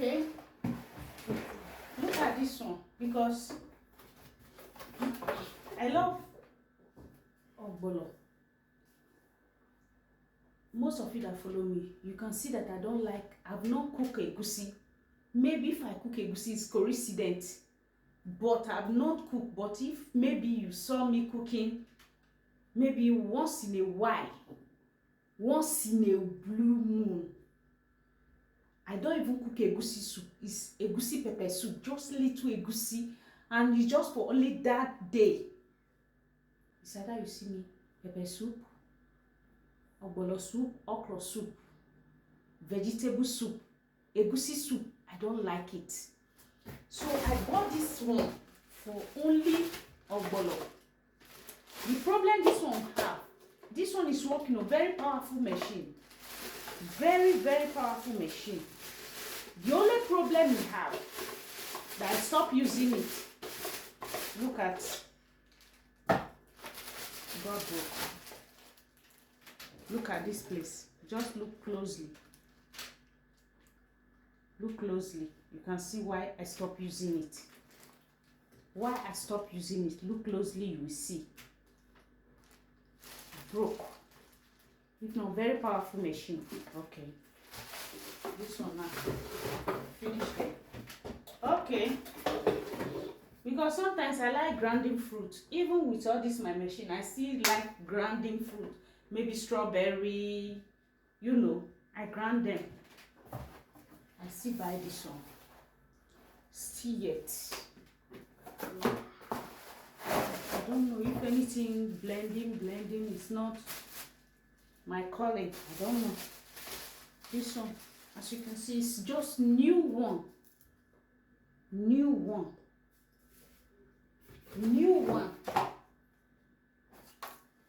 Okay, look at this one, because I love ogbolo. Most of you that follow me, you can see that I've not cooked egusi. Maybe if I cook egusi, it's coincident, but I've not cooked. But if maybe you saw me cooking, maybe once in a while, once in a blue moon, I don't even cook egusi soup. It's egusi pepper soup, just little egusi, and it's just for only that day. It's either you see me pepper soup, ogbolo soup, okra soup, vegetable soup, egusi soup. I don't like it. So I bought this one for only ogbolo. The problem this one have, this one is working on very powerful machine. Very, very powerful machine. The only problem we have, that I stopped using it. Look at God broke. Look at this place. Just look closely. Look closely. You can see why I stopped using it. Why I stopped using it. Look closely, you will see. Broke. It's not very powerful machine. Okay. This one now. Finish it. Okay. Because sometimes I like grinding fruit. Even with all this my machine, I still like grinding fruit. Maybe strawberry, you know, I grind them. I still buy this one. Still yet. I don't know if anything blending is not my calling. I don't know. This one, as you can see, it's just new one.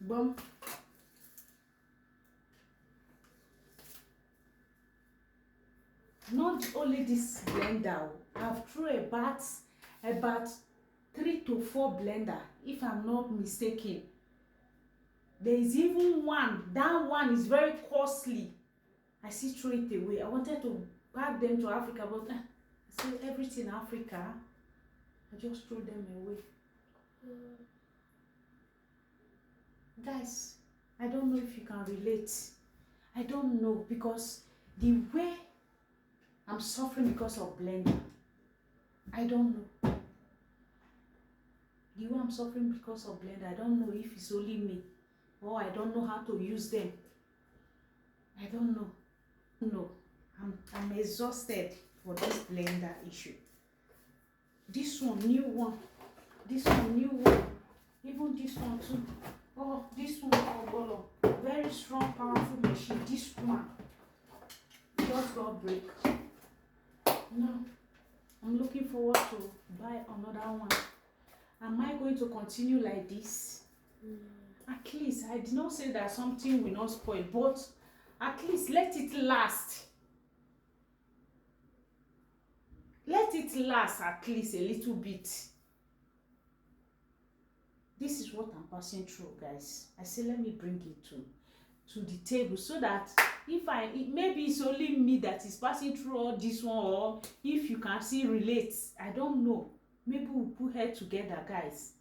Boom. Not only this blender, I've thrown about 3 to 4 blender, if I'm not mistaken. There is even one. That one is very costly. I still throw it away. I wanted to pack them to Africa, but I said everything Africa, I just throw them away. Guys, I don't know if you can relate. I don't know, because the way I'm suffering because of blender, I don't know. The way I'm suffering because of blender, I don't know if it's only me, or I don't know how to use them. I don't know. No, I'm exhausted for this blender issue. This one, new one. This one, new one. Even this one too. Oh, this one, oh, very strong, powerful machine. This one just got break. Now, I'm looking forward to buy another one. Am I going to continue like this? At least, I did not say that something will not spoil, but at least let it last. Let it last at least a little bit. This is what I'm passing through, guys. I say let me bring it to the table, so that if maybe it's only me that is passing through all this one, or if you can still relate, I don't know. Maybe we'll put head together, guys.